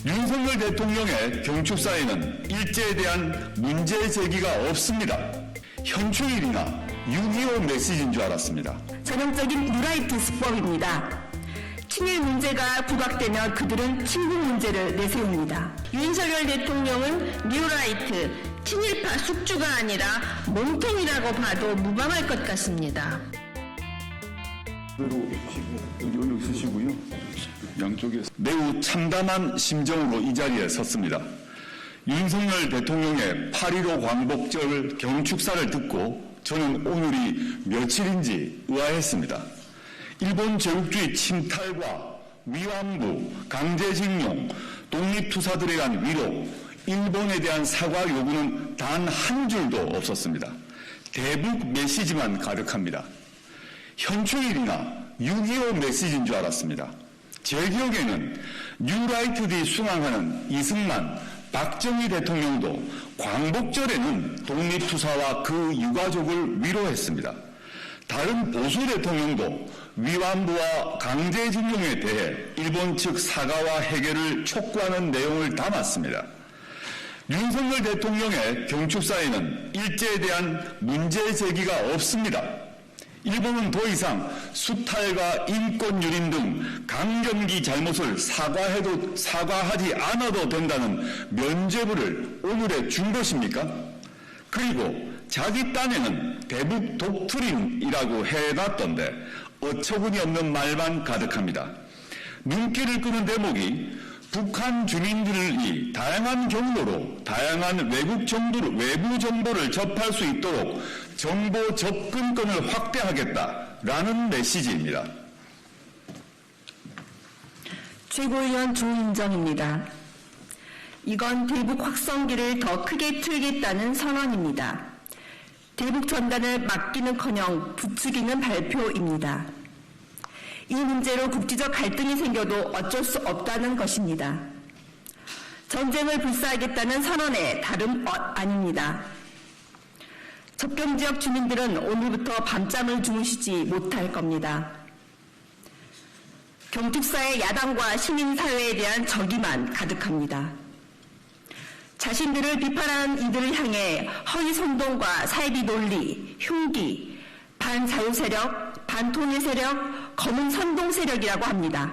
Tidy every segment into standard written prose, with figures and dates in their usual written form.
윤석열 대통령의 경축사에는 일제에 대한 문제 제기가 없습니다. 현충일이나 6.25 메시지인 줄 알았습니다. 전형적인 뉴라이트 수법입니다. 친일 문제가 부각되면 그들은 친북 문제를 내세웁니다. 윤석열 대통령은 뉴라이트, 친일파 숙주가 아니라 몸통이라고 봐도 무방할 것 같습니다. 여기 쓰시고요. 양쪽에 매우 참담한 심정으로 이 자리에 섰습니다. 윤석열 대통령의 8.15 광복절 경축사를 듣고 저는 오늘이 며칠인지 의아했습니다. 일본 제국주의 침탈과 위안부, 강제징용, 독립투사들에 대한 위로, 일본에 대한 사과 요구는 단 한 줄도 없었습니다. 대북 메시지만 가득합니다. 현충일이나 6.25 메시지인 줄 알았습니다. 제 기억에는 뉴라이트들이 숭앙하는 이승만, 박정희 대통령도 광복절에는 독립투사와 그 유가족을 위로했습니다. 다른 보수 대통령도 위안부와 강제징용에 대해 일본 측 사과와 해결을 촉구하는 내용을 담았습니다. 윤석열 대통령의 경축사에는 일제에 대한 문제 제기가 없습니다. 일본은 더 이상 수탈과 인권 유린 등 강점기 잘못을 사과하지 않아도 된다는 면죄부를 오늘에 준 것입니까? 그리고 자기 딴에는 대북 독트린이라고 해놨던데 어처구니 없는 말만 가득합니다. 눈길을 끄는 대목이 북한 주민들이 다양한 경로로 다양한 외부 정보를 접할 수 있도록 정보 접근권을 확대하겠다라는 메시지입니다. 최고위원 조인정입니다. 이건 대북 확성기를 더 크게 틀겠다는 선언입니다. 대북 전단을 막기는커녕 부추기는 발표입니다. 이 문제로 국지적 갈등이 생겨도 어쩔 수 없다는 것입니다. 전쟁을 불사하겠다는 선언의 다름 아닙니다. 접경지역 주민들은 오늘부터 밤잠을 주무시지 못할 겁니다. 경축사의 야당과 시민사회에 대한 적의만 가득합니다. 자신들을 비판하는 이들을 향해 허위선동과 사이비 논리, 흉기, 반자유세력, 반통일 세력, 검은 선동 세력이라고 합니다.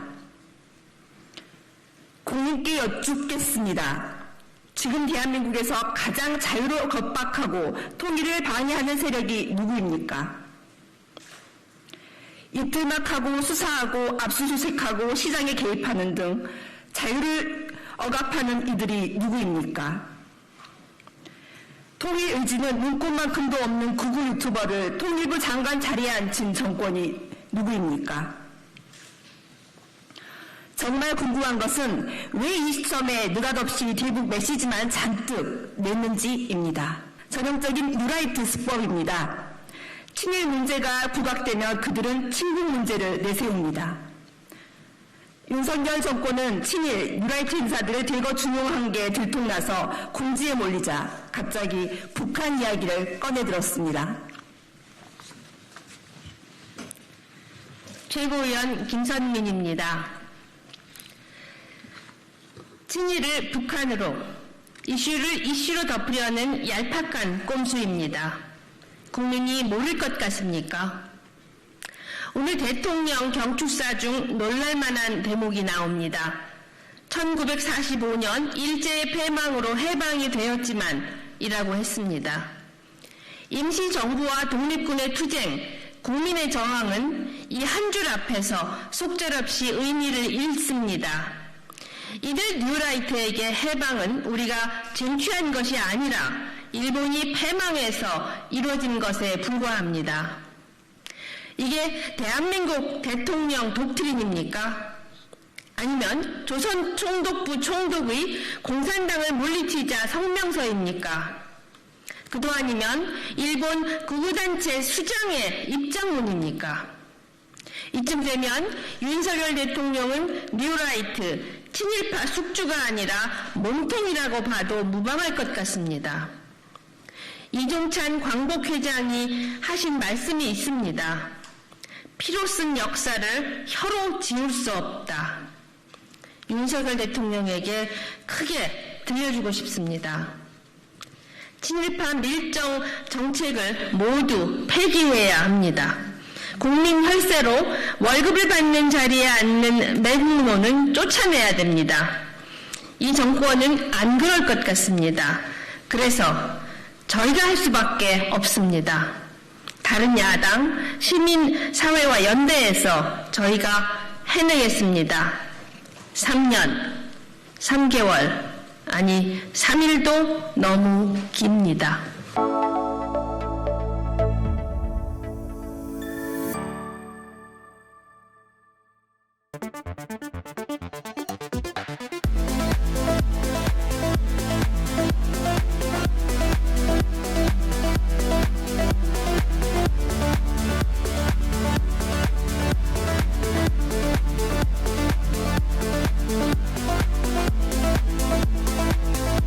국민께 여쭙겠습니다. 지금 대한민국에서 가장 자유로 겁박하고 통일을 방해하는 세력이 누구입니까? 입틀막하고 수사하고 압수수색하고 시장에 개입하는 등 자유를 억압하는 이들이 누구입니까? 통일 의지는 눈꽃만큼도 없는 구구 유튜버를 통일부 장관 자리에 앉힌 정권이 누구입니까? 정말 궁금한 것은 왜 이 시점에 느닷없이 대북 메시지만 잔뜩 냈는지입니다. 전형적인 뉴라이트 수법입니다. 친일 문제가 부각되면 그들은 친북 문제를 내세웁니다. 윤석열 정권은 친일 뉴라이트 인사들을 대거 중용한 게 들통나서 궁지에 몰리자 갑자기 북한 이야기를 꺼내들었습니다. 최고위원 김선민입니다. 친일을 북한으로 이슈를 이슈로 덮으려는 얄팍한 꼼수입니다. 국민이 모를 것 같습니까? 오늘 대통령 경축사 중 놀랄만한 대목이 나옵니다. 1945년 일제의 패망으로 해방이 되었지만 이라고 했습니다. 임시정부와 독립군의 투쟁, 국민의 저항은 이 한 줄 앞에서 속절없이 의미를 잃습니다. 이들 뉴라이트에게 해방은 우리가 쟁취한 것이 아니라 일본이 패망해서 이루어진 것에 불과합니다. 이게 대한민국 대통령 독트린입니까? 아니면 조선 총독부 총독의 공산당을 물리치자 성명서입니까? 그도 아니면 일본 구구단체 수장의 입장문입니까? 이쯤 되면 윤석열 대통령은 뉴라이트, 친일파 숙주가 아니라 몸통이라고 봐도 무방할 것 같습니다. 이종찬 광복회장이 하신 말씀이 있습니다. 피로 쓴 역사를 혀로 지울 수 없다. 윤석열 대통령에게 크게 들려주고 싶습니다. 친일파 밀정 정책을 모두 폐기해야 합니다. 국민 혈세로 월급을 받는 자리에 앉는 매국노는 쫓아내야 됩니다. 이 정권은 안 그럴 것 같습니다. 그래서 저희가 할 수밖에 없습니다. 다른 야당, 시민사회와 연대해서 저희가 해내겠습니다. 3년, 3개월, 아니 3일도 너무 깁니다.